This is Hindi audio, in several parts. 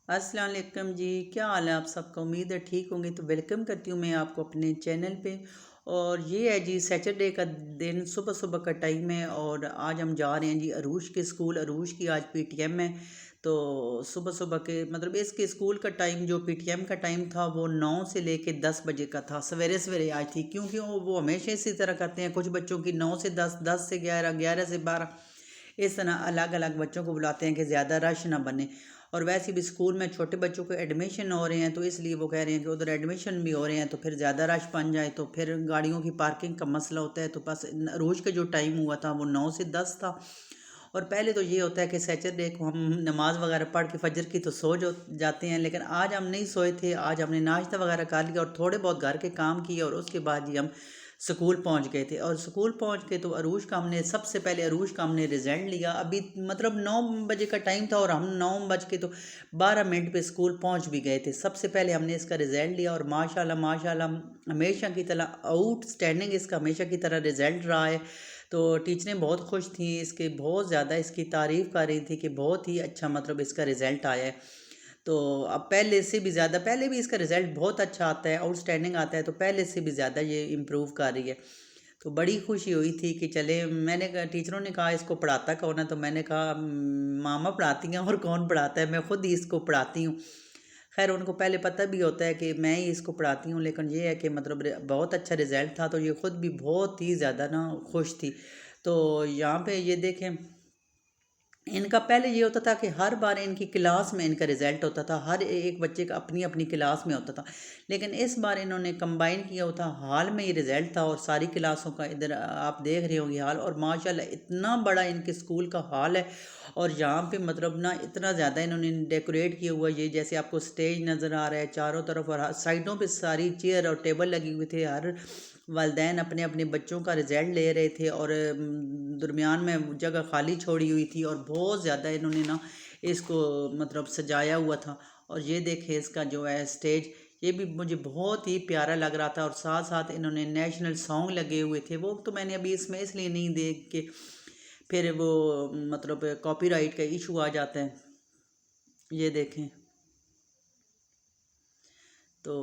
अस्सलाम वालेकुम जी। क्या हाल है आप सबका? उम्मीद है ठीक होंगे। तो वेलकम करती हूँ मैं आपको अपने चैनल पे। और ये है जी सैटरडे का दिन, सुबह सुबह का टाइम है और आज हम जा रहे हैं जी अरूश के स्कूल। अरूश की आज पीटीएम है। तो सुबह सुबह के मतलब इसके स्कूल का टाइम जो पीटीएम का टाइम था वो 9 से लेके 10 बजे का था। सवेरे सवेरे आज थी क्योंकि वो हमेशा इसी तरह करते हैं। कुछ बच्चों की 9 से 10, 10 से 11, 11 से 12, इस तरह अलग अलग बच्चों को बुलाते हैं कि ज़्यादा रश ना बने। और वैसे भी स्कूल में छोटे बच्चों के एडमिशन हो रहे हैं तो इसलिए वो कह रहे हैं कि उधर एडमिशन भी हो रहे हैं तो फिर ज़्यादा रश बन जाए तो फिर गाड़ियों की पार्किंग का मसला होता है। तो बस रोज़ का जो टाइम हुआ था वो 9 से 10 था। और पहले तो ये होता है कि सैटरडे को हम नमाज़ वगैरह पढ़ के फजर की तो सो जो जाते हैं, लेकिन आज हम नहीं सोए थे। आज हमने नाश्ता वगैरह कर लिया और थोड़े बहुत घर के काम किए और उसके बाद ही हम स्कूल पहुंच गए थे। और स्कूल पहुंच के तो अरूज का हमने सबसे पहले अरूज का हमने रिज़ल्ट लिया। अभी मतलब 9 बजे का टाइम था और हम 9 बज के तो 12 मिनट पे स्कूल पहुंच भी गए थे। सबसे पहले हमने इसका रिज़ल्ट लिया और माशाल्लाह माशाल्लाह हमेशा की तरह आउटस्टैंडिंग इसका हमेशा की तरह रिज़ल्ट रहा है। तो टीचरें बहुत खुश थी, इसके बहुत ज़्यादा इसकी तारीफ़ कर रही थी कि बहुत ही अच्छा मतलब इसका रिज़ल्ट आया है। तो अब पहले से भी ज़्यादा, पहले भी इसका रिज़ल्ट बहुत अच्छा आता है, आउटस्टैंडिंग आता है, तो पहले से भी ज़्यादा ये इम्प्रूव कर रही है। तो बड़ी खुशी हुई थी कि चले। मैंने कहा, टीचरों ने कहा इसको पढ़ाता कौन है? तो मैंने कहा मामा पढ़ाती हैं और कौन पढ़ाता है, मैं ख़ुद ही इसको पढ़ाती हूँ। खैर उनको पहले पता भी होता है कि मैं ही इसको पढ़ाती हूँ, लेकिन ये है कि मतलब बहुत अच्छा रिज़ल्ट था तो ये ख़ुद भी बहुत ही ज़्यादा ना खुश थी। तो यहाँ पे ये देखें, इनका पहले ये होता था कि हर बार इनकी क्लास में इनका रिज़ल्ट होता था, हर एक बच्चे का अपनी अपनी क्लास में होता था। लेकिन इस बार इन्होंने कंबाइन किया होता, हाल में ये रिज़ल्ट था और सारी क्लासों का इधर आप देख रहे होंगे हाल। और माशाल्लाह इतना बड़ा इनके स्कूल का हाल है। और यहाँ पे मतलब ना इतना ज़्यादा इन्होंने डेकोरेट किया हुआ, ये जैसे आपको स्टेज नज़र आ रहा है चारों तरफ और साइडों पे सारी चेयर और टेबल लगी हुए थे। हर वालदैन अपने अपने बच्चों का रिज़ल्ट ले रहे थे और दरमियान में जगह खाली छोड़ी हुई थी और बहुत ज़्यादा इन्होंने ना इसको मतलब सजाया हुआ था। और ये देखे इसका जो है स्टेज, ये भी मुझे बहुत ही प्यारा लग रहा था। और साथ साथ इन्होंने नेशनल सॉन्ग लगे हुए थे, वो तो मैंने अभी इसमें इसलिए नहीं देख के फिर वो मतलब कॉपीराइट का इशू आ जाता है। ये देखें, तो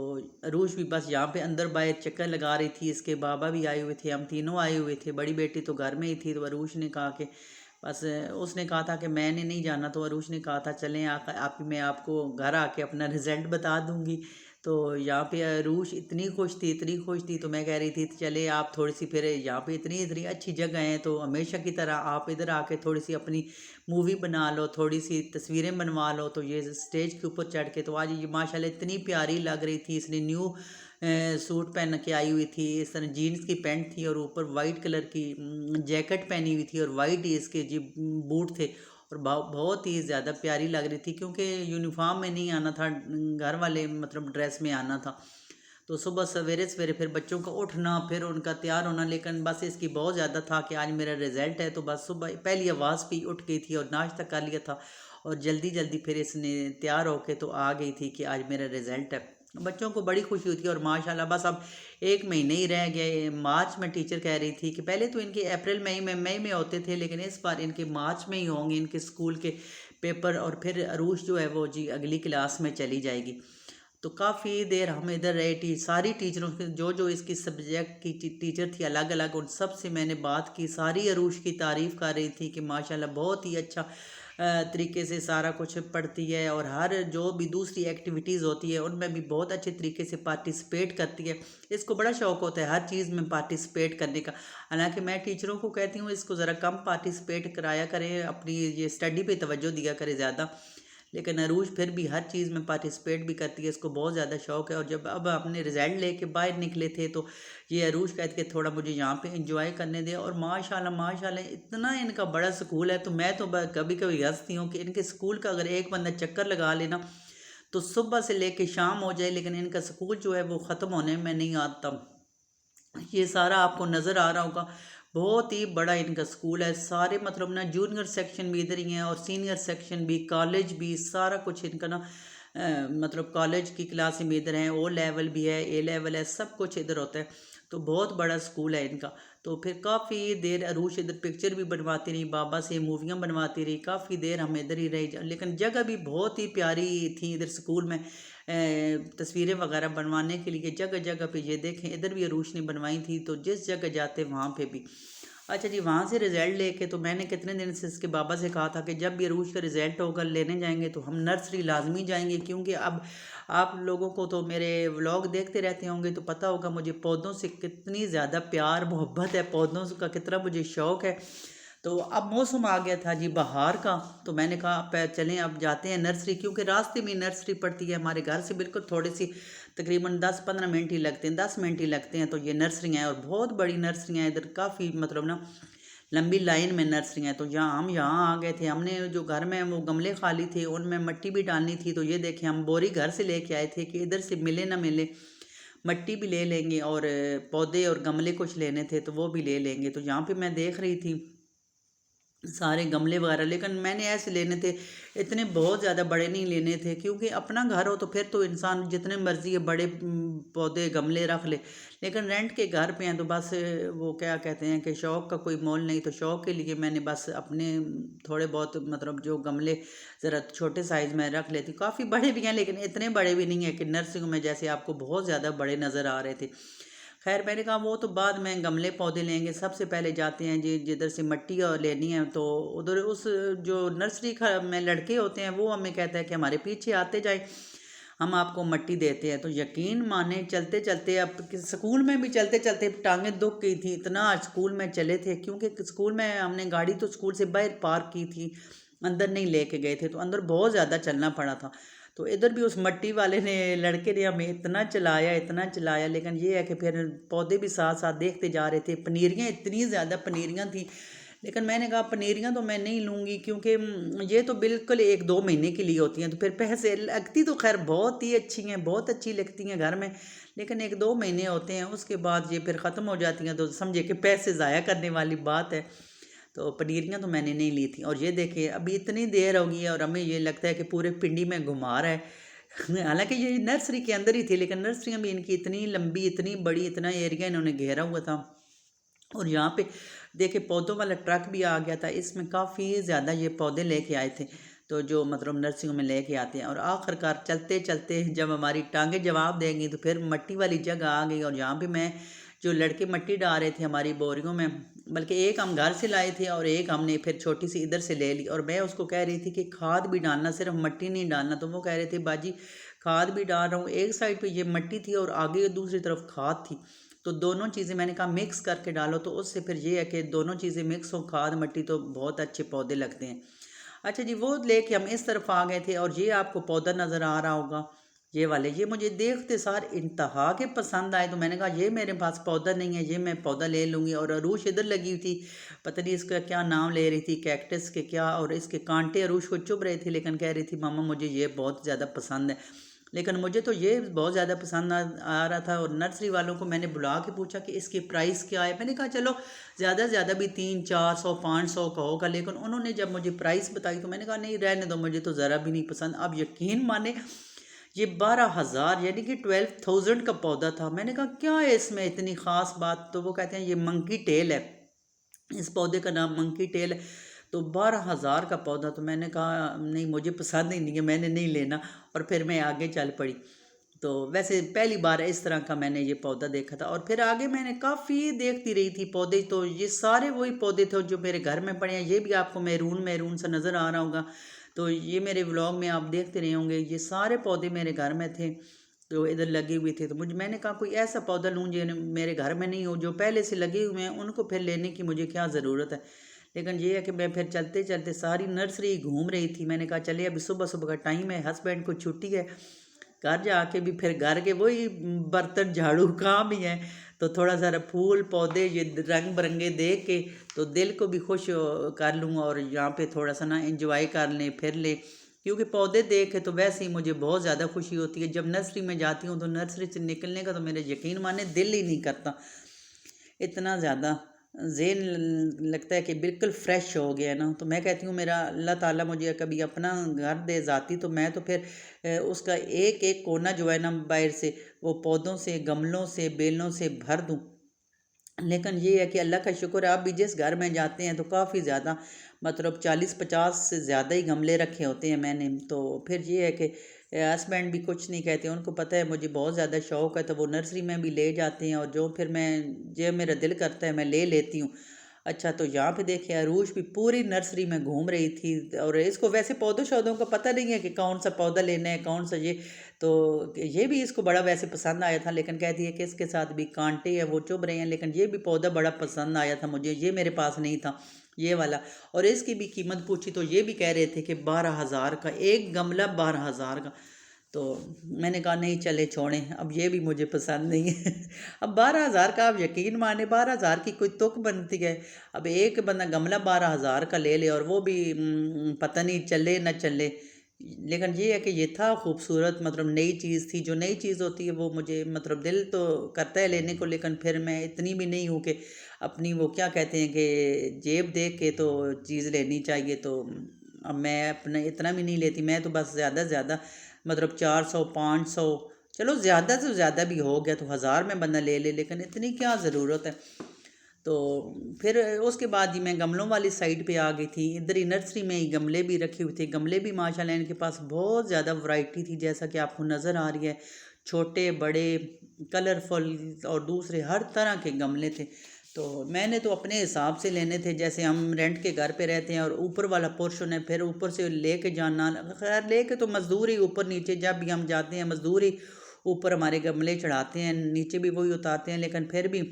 अरूश भी बस यहाँ पे अंदर बाहर चक्कर लगा रही थी, इसके बाबा भी आए हुए थे, हम तीनों आए हुए थे। बड़ी बेटी तो घर में ही थी। तो अरूश ने कहा कि बस उसने कहा था कि मैंने नहीं जाना, तो अरूश ने कहा था चलें आप मैं आपको घर आके अपना रिज़ल्ट बता दूंगी। तो यहाँ पे अरूश इतनी खुश थी, इतनी खुश थी, तो मैं कह रही थी चले आप थोड़ी सी फिर यहाँ पे इतनी इतनी अच्छी जगह है तो हमेशा की तरह आप इधर आके थोड़ी सी अपनी मूवी बना लो, थोड़ी सी तस्वीरें बनवा लो। तो ये स्टेज के ऊपर चढ़ के तो आज ये माशाल्लाह इतनी प्यारी लग रही थी। इसने न्यू सूट पहन के आई हुई थी, इस तरह जीन्स की पैंट थी और ऊपर वाइट कलर की जैकेट पहनी हुई थी और वाइट ही इसके जी बूट थे। और बहुत ही ज़्यादा प्यारी लग रही थी क्योंकि यूनिफॉर्म में नहीं आना था, घर वाले मतलब ड्रेस में आना था। तो सुबह सवेरे सवेरे फिर बच्चों का उठना, फिर उनका तैयार होना, लेकिन बस इसकी बहुत ज़्यादा था कि आज मेरा रिज़ल्ट है। तो बस सुबह पहली आवाज़ पे ही उठ गई थी और नाश्ता कर लिया था और जल्दी जल्दी फिर इसने तैयार होके तो आ गई थी कि आज मेरा रिज़ल्ट है। बच्चों को बड़ी खुशी हुई थी और माशाल्लाह बस अब 1 महीने ही रह गए। मार्च में टीचर कह रही थी कि पहले तो इनके अप्रैल मई में होते थे, लेकिन इस बार इनके मार्च में ही होंगे इनके स्कूल के पेपर। और फिर अरूश जो है वो जी अगली क्लास में चली जाएगी। तो काफ़ी देर हम इधर रहे। सारी टीचरों के जो जो इसकी सब्जेक्ट की टीचर थी अलग अलग, उन सब से मैंने बात की। सारी अरूश की तारीफ़ कर रही थी कि माशाल्लाह बहुत ही अच्छा तरीके से सारा कुछ पढ़ती है और हर जो भी दूसरी एक्टिविटीज़ होती है उनमें भी बहुत अच्छे तरीके से पार्टिसिपेट करती है। इसको बड़ा शौक़ होता है हर चीज़ में पार्टिसिपेट करने का। हालांकि मैं टीचरों को कहती हूँ इसको ज़रा कम पार्टिसिपेट कराया करें, अपनी ये स्टडी पे तवज्जो दिया करे ज़्यादा, लेकिन अरूज फिर भी हर चीज़ में पार्टिसिपेट भी करती है। इसको बहुत ज़्यादा शौक़ है। और जब अब अपने रिज़ल्ट लेके बाहर निकले थे तो ये अरूज कहती कि थोड़ा मुझे यहाँ पे इंजॉय करने दे। और माशाल्लाह माशाल्लाह इतना इनका बड़ा स्कूल है। तो मैं तो कभी कभी हंसती हूँ कि इनके स्कूल का अगर एक बंदा चक्कर लगा लेना तो सुबह से लेके शाम हो जाए, लेकिन इनका स्कूल जो है वो ख़त्म होने में नहीं आता। ये सारा आपको नज़र आ रहा होगा, बहुत ही बड़ा इनका स्कूल है। सारे मतलब ना जूनियर सेक्शन भी इधर ही हैं और सीनियर सेक्शन भी, कॉलेज भी, सारा कुछ इनका ना मतलब कॉलेज की क्लासें भी इधर हैं, ओ लेवल भी है, ए लेवल है, सब कुछ इधर होता है। तो बहुत बड़ा स्कूल है इनका। तो फिर काफ़ी देर अरूश इधर पिक्चर भी बनवाती रही, बाबा से मूवियाँ बनवाती रही, काफ़ी देर हम इधर ही रही, लेकिन जगह भी बहुत ही प्यारी थी इधर स्कूल में। तस्वीरें वगैरह बनवाने के लिए जगह जगह पे ये देखें, इधर भी अरूश ने बनवाई थी, तो जिस जगह जाते वहाँ पे भी। अच्छा जी, वहाँ से रिज़ल्ट लेके तो मैंने कितने दिन से इसके बाबा से कहा था कि जब भी अरूज का रिज़ल्ट होगा लेने जाएंगे तो हम नर्सरी लाजमी जाएंगे, क्योंकि अब आप लोगों को तो मेरे व्लॉग देखते रहते होंगे तो पता होगा मुझे पौधों से कितनी ज़्यादा प्यार मोहब्बत है, पौधों का कितना मुझे शौक़ है। तो अब मौसम आ गया था जी बहार का, तो मैंने कहा चलें अब जाते हैं नर्सरी, क्योंकि रास्ते में नर्सरी पड़ती है हमारे घर से बिल्कुल, थोड़ी सी तकरीबन 10-15 मिनट ही लगते हैं, 10 मिनट ही लगते हैं। तो ये नर्सरियाँ हैं और बहुत बड़ी नर्सरियाँ हैं इधर, काफ़ी मतलब ना लंबी लाइन में नर्सरियाँ हैं। तो यहाँ हम यहाँ आ गए थे, हमने जो घर में वो गमले खाली थे उनमें मिट्टी भी डालनी थी। तो ये देखें हम बोरी घर से लेके आए थे कि इधर से मिले ना मिले, मिट्टी भी ले लेंगे और पौधे और गमले कुछ लेने थे तो वो भी ले लेंगे। तो यहाँ पे मैं देख रही थी सारे गमले वगैरह, लेकिन मैंने ऐसे लेने थे, इतने बहुत ज़्यादा बड़े नहीं लेने थे, क्योंकि अपना घर हो तो फिर तो इंसान जितने मर्जी है बड़े पौधे गमले रख ले, लेकिन रेंट के घर पे हैं तो बस वो क्या कहते हैं कि शौक़ का कोई मोल नहीं। तो शौक़ के लिए मैंने बस अपने थोड़े बहुत मतलब जो गमले ज़रा छोटे साइज़ में रख लेती, काफ़ी बड़े भी हैं लेकिन इतने बड़े भी नहीं है कि नर्सरियों में जैसे आपको बहुत ज़्यादा बड़े नज़र आ रहे थे। खैर मैंने कहा वो तो बाद में गमले पौधे लेंगे, सबसे पहले जाते हैं जी जिधर से मिट्टी और लेनी है। तो उधर उस जो नर्सरी में लड़के होते हैं वो हमें कहता है कि हमारे पीछे आते जाए, हम आपको मिट्टी देते हैं। तो यकीन माने चलते चलते अब स्कूल में भी चलते चलते टांगें दुख गई थी, इतना स्कूल में चले थे, क्योंकि स्कूल में हमने गाड़ी तो स्कूल से बाहर पार्क की थी, अंदर नहीं लेके गए थे, तो अंदर बहुत ज़्यादा चलना पड़ा था। तो इधर भी उस मिट्टी वाले ने लड़के ने हमें इतना चलाया, लेकिन ये है कि फिर पौधे भी साथ साथ देखते जा रहे थे। पनीरियाँ इतनी ज़्यादा पनीरियाँ थी, लेकिन मैंने कहा पनीरियाँ तो मैं नहीं लूँगी, क्योंकि ये तो बिल्कुल 1-2 महीने के लिए होती हैं, तो फिर पैसे लगती तो खैर बहुत ही अच्छी हैं, बहुत अच्छी लगती हैं घर में, लेकिन 1-2 महीने होते हैं, उसके बाद ये फिर ख़त्म हो जाती हैं, तो समझे कि पैसे ज़ाया करने वाली बात है। तो पनीरियाँ तो मैंने नहीं ली थी। और ये देखिए अभी इतनी देर हो गई है और हमें ये लगता है कि पूरे पिंडी में घुमा रहा है। हालांकि ये नर्सरी के अंदर ही थी, लेकिन नर्सरियाँ भी इनकी इतनी लंबी, इतनी बड़ी, इतना एरिया इन्होंने घेरा हुआ था। और यहाँ पे देखिए पौधों वाला ट्रक भी आ गया था, इसमें काफ़ी ज़्यादा ये पौधे लेके आए थे, तो जो मतलब नर्सरियों में लेके आते हैं। और आखिरकार चलते चलते जब हमारी टांगें जवाब देंगी तो फिर मिट्टी वाली जगह आ गई, और यहाँ पे मैं जो लड़के मिट्टी डाल रहे थे हमारी बोरियों में, बल्कि एक हम घर से लाए थे और एक हमने फिर छोटी सी इधर से ले ली। और मैं उसको कह रही थी कि खाद भी डालना, सिर्फ मिट्टी नहीं डालना, तो वो कह रहे थे बाजी खाद भी डाल रहा हूँ, एक साइड पे ये मिट्टी थी और आगे दूसरी तरफ खाद थी, तो दोनों चीज़ें मैंने कहा मिक्स करके डालो, तो उससे फिर ये है कि दोनों चीज़ें मिक्स हो, खाद मिट्टी, तो बहुत अच्छे पौधे लगते हैं। अच्छा जी, वो लेके हम इस तरफ आ गए थे और ये आपको पौधा नज़र आ रहा होगा, ये वाले, ये मुझे देखते सार इंतहा के पसंद आए, तो मैंने कहा ये मेरे पास पौधा नहीं है, ये मैं पौधा ले लूँगी। और अरूश इधर लगी हुई थी, पता नहीं इसका क्या नाम ले रही थी, कैक्टस के क्या, और इसके कांटे अरूश को चुभ रहे थे, लेकिन कह रही थी मामा मुझे ये बहुत ज़्यादा पसंद है। लेकिन मुझे तो ये बहुत ज़्यादा पसंद आ रहा था। और नर्सरी वालों को मैंने बुला के पूछा कि इसकी प्राइस क्या है, मैंने कहा चलो ज़्यादा से ज़्यादा भी 300-400-500 का होगा, लेकिन उन्होंने जब मुझे प्राइस बताई तो मैंने कहा नहीं रहने दो, मुझे तो ज़रा भी नहीं पसंद। अब यकीन माने ये 12,000 यानी कि 12,000 का पौधा था। मैंने कहा क्या है इसमें इतनी ख़ास बात, तो वो कहते हैं ये मंकी टेल है, इस पौधे का नाम मंकी टेल है। तो 12,000 का पौधा, तो मैंने कहा नहीं मुझे पसंद ही नहीं है, मैंने नहीं लेना, और फिर मैं आगे चल पड़ी। तो वैसे पहली बार इस तरह का मैंने ये पौधा देखा था। और फिर आगे मैंने काफ़ी देखती रही थी पौधे, तो ये सारे वही पौधे थे जो मेरे घर में पड़े हैं। ये भी आपको मैरून मैरून सा नज़र आ रहा होगा, तो ये मेरे व्लॉग में आप देखते रहे होंगे, ये सारे पौधे मेरे घर में थे, तो इधर लगे हुए थे। तो मैंने कहा कोई ऐसा पौधा लूँ जो मेरे घर में नहीं हो, जो पहले से लगे हुए हैं उनको फिर लेने की मुझे क्या ज़रूरत है। लेकिन ये है कि मैं फिर चलते चलते सारी नर्सरी घूम रही थी। मैंने कहा चलिए अभी सुबह सुबह का टाइम है, हस्बैंड को छुट्टी है, घर जाके भी फिर घर के वही बर्तन झाड़ू काम ही है, तो थोड़ा सा फूल पौधे ये रंग बिरंगे देख के तो दिल को भी खुश कर लूँ, और यहाँ पे थोड़ा सा ना एंजॉय कर लें, फिर ले, क्योंकि पौधे देख के तो वैसे ही मुझे बहुत ज़्यादा खुशी होती है। जब नर्सरी में जाती हूँ तो नर्सरी से निकलने का तो मेरे यकीन माने दिल ही नहीं करता, इतना ज़्यादा ज़ेन लगता है कि बिल्कुल फ्रेश हो गया ना। तो मैं कहती हूँ मेरा अल्लाह ताला मुझे कभी अपना घर दे ज़ाती, तो मैं तो फिर उसका एक एक कोना जो है ना बाहर से वो पौधों से, गमलों से, बेलों से भर दूँ, लेकिन ये है कि अल्लाह का शुक्र है, आप भी जिस घर में जाते हैं तो काफ़ी ज़्यादा मतलब 40-50 से ज़्यादा ही गमले रखे होते हैं मैंने। तो फिर ये है कि हस्बैंड भी कुछ नहीं कहते, उनको पता है मुझे बहुत ज़्यादा शौक़ है, तो वो नर्सरी में भी ले जाते हैं और जो फिर मैं जो मेरा दिल करता है मैं ले लेती हूँ। अच्छा, तो यहाँ पे देखिए अरूश भी पूरी नर्सरी में घूम रही थी और इसको वैसे पौधों शौधों का पता नहीं है कि कौन सा पौधा लेना है, कौन सा ये। तो ये भी इसको बड़ा वैसे पसंद आया था, लेकिन कहती है कि इसके साथ भी कांटे हैं वो चुभ रहे हैं, लेकिन ये भी पौधा बड़ा पसंद आया था मुझे, ये मेरे पास नहीं था ये वाला। और इसकी भी कीमत पूछी तो ये भी कह रहे थे कि 12,000 का एक गमला, 12,000 का। तो मैंने कहा नहीं चले छोड़ें, अब ये भी मुझे पसंद नहीं है। अब 12,000 का आप यकीन माने 12,000 की कोई तुक बनती है। अब एक बंदा गमला 12,000 का ले ले और वो भी पता नहीं चले ना चले। लेकिन ये है कि ये था खूबसूरत, मतलब नई चीज़ थी, जो नई चीज़ होती है वो मुझे मतलब दिल तो करता है लेने को, लेकिन फिर मैं इतनी भी नहीं हूँ कि अपनी वो क्या कहते हैं कि जेब देख के तो चीज़ लेनी चाहिए। तो अब मैं अपना इतना भी नहीं लेती, मैं तो बस ज़्यादा से ज़्यादा मतलब 400 500, चलो ज़्यादा से ज़्यादा भी हो गया तो 1000 में बंदा ले ले, लेकिन इतनी क्या ज़रूरत है। तो फिर उसके बाद ही मैं गमलों वाली साइड पे आ गई थी। इधर ही नर्सरी में ही गमले भी रखे हुए थे, गमले भी माशाल्लाह इनके पास बहुत ज़्यादा वैरायटी थी, जैसा कि आपको नज़र आ रही है, छोटे बड़े कलरफुल और दूसरे हर तरह के गमले थे। तो मैंने तो अपने हिसाब से लेने थे, जैसे हम रेंट के घर पे रहते हैं और ऊपर वाला पोर्शन है, फिर ऊपर से लेके जाना, खैर लेके तो मज़दूर ही ऊपर नीचे जब भी हम जाते हैं मज़दूर ही ऊपर हमारे गमले चढ़ाते हैं, नीचे भी वही उतारते हैं। लेकिन फिर भी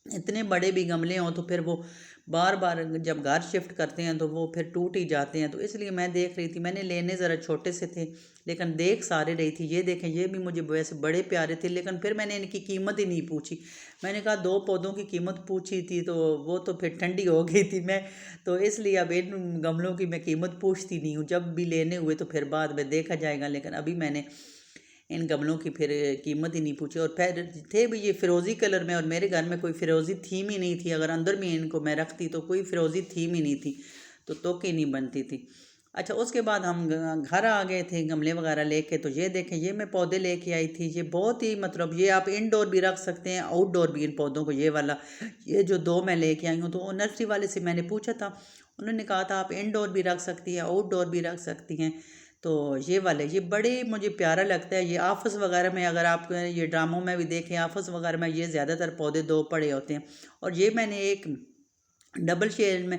इतने बड़े भी गमले हों तो फिर वो बार बार जब घर शिफ्ट करते हैं तो वो फिर टूट ही जाते हैं। तो इसलिए मैं देख रही थी, मैंने लेने ज़रा छोटे से थे लेकिन देख सारे रही थी। ये देखें, ये भी मुझे वैसे बड़े प्यारे थे, लेकिन फिर मैंने इनकी कीमत ही नहीं पूछी। मैंने कहा 2 पौधों की कीमत पूछी थी तो वो तो फिर ठंडी हो गई थी मैं, तो इसलिए अब इन गमलों की मैं कीमत पूछती नहीं हूँ। जब भी लेने हुए तो फिर बाद में देखा जाएगा, लेकिन अभी मैंने इन गमलों की फिर कीमत ही नहीं पूछी। और फिर थे भी ये फ़िरोज़ी कलर में और मेरे घर में कोई फ़िरोज़ी थीम ही नहीं थी, अगर अंदर में इनको मैं रखती तो कोई फ़िरोज़ी थीम ही नहीं थी, तो तोक ही नहीं बनती थी। अच्छा, उसके बाद हम घर आ गए थे गमले वगैरह लेके। तो ये देखें, ये मैं पौधे लेके आई थी, ये बहुत ही मतलब ये आप इंडोर भी रख सकते हैं आउटडोर भी इन पौधों को। ये वाला, ये जो 2 मैं लेके आई हूँ, तो नर्सरी वाले से मैंने पूछा था, उन्होंने कहा था आप इंडोर भी रख सकती हैं आउटडोर भी रख सकती हैं। तो ये वाले ये बड़े मुझे प्यारा लगता है। ये ऑफिस वगैरह में अगर आप ये ड्रामों में भी देखें, ऑफिस वगैरह में ये ज़्यादातर पौधे 2 पड़े होते हैं। और ये मैंने एक डबल शेड में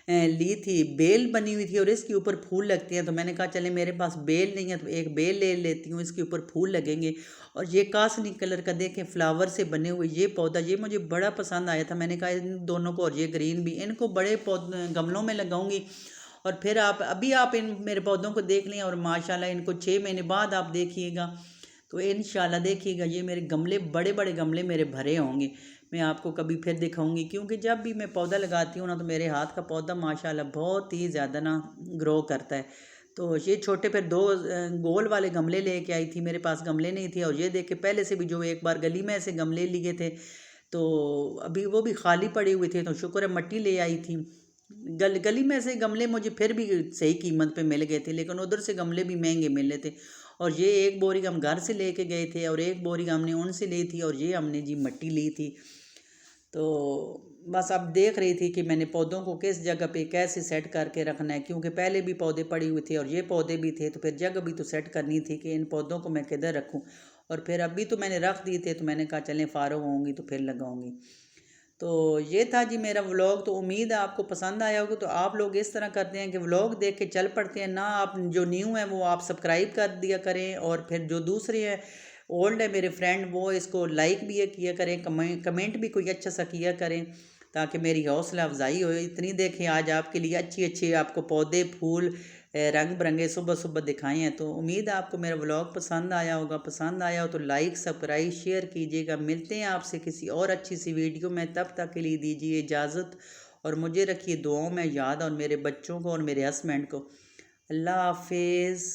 ली थी, बेल बनी हुई थी और इसके ऊपर फूल लगते हैं। तो मैंने कहा चले मेरे पास बेल नहीं है तो एक बेल ले लेती हूँ, इसके ऊपर फूल लगेंगे। और ये कासनी कलर का देखें फ्लावर से बने हुए ये पौधा, ये मुझे बड़ा पसंद आया था। मैंने कहा इन दोनों को, और ये ग्रीन भी, इनको बड़े पौधे गमलों में लगाऊंगी। और फिर आप अभी आप इन मेरे पौधों को देख लें और माशाल्लाह इनको 6 महीने बाद आप देखिएगा तो इंशाल्लाह देखिएगा ये मेरे गमले, बड़े बड़े गमले मेरे भरे होंगे। मैं आपको कभी फिर दिखाऊंगी, क्योंकि जब भी मैं पौधा लगाती हूँ ना तो मेरे हाथ का पौधा माशाल्लाह बहुत ही ज़्यादा ना ग्रो करता है। तो ये छोटे फिर 2 गोल वाले गमले लेके आई थी, मेरे पास गमले नहीं थे। और ये देख के पहले से भी जो एक बार गली में ऐसे गमले लिए थे तो अभी वो भी खाली पड़े हुए थे, तो शुक्र है मिट्टी ले आई थी। गली में से गमले मुझे फिर भी सही कीमत पे मिल गए थे, लेकिन उधर से गमले भी महंगे मिले थे। और ये एक बोरी हम घर से लेके गए थे और एक बोरी हमने उनसे ली थी और ये हमने जी मिट्टी ली थी। तो बस अब देख रही थी कि मैंने पौधों को किस जगह पे कैसे सेट करके रखना है, क्योंकि पहले भी पौधे पड़े हुए थे और ये पौधे भी थे, तो फिर जगह भी तो सेट करनी थी कि इन पौधों को मैं किधर रखूं। और फिर अभी तो मैंने रख दिए थे, तो मैंने कहा चलें फारग होंगी तो फिर लगाऊंगी। तो ये था जी मेरा व्लॉग। तो उम्मीद है आपको पसंद आया होगा। तो आप लोग इस तरह करते हैं कि व्लॉग देख के चल पड़ते हैं ना, आप जो न्यू है वो आप सब्सक्राइब कर दिया करें, और फिर जो दूसरे हैं ओल्ड है मेरे फ्रेंड वो इसको लाइक भी किया करें, कमेंट भी कोई अच्छा सा किया करें, ताकि मेरी हौसला अफजाई हो। इतनी देखें आज आपके लिए अच्छी अच्छी आपको पौधे फूल रंग बिरंगे सुबह सुबह दिखाए हैं। तो उम्मीद है आपको मेरा व्लॉग पसंद आया होगा। पसंद आया हो तो लाइक सब्सक्राइब शेयर कीजिएगा। मिलते हैं आपसे किसी और अच्छी सी वीडियो में, तब तक के लिए दीजिए इजाज़त और मुझे रखिए दुआओं में याद, और मेरे बच्चों को और मेरे हस्बैंड को। अल्लाह हाफिज़।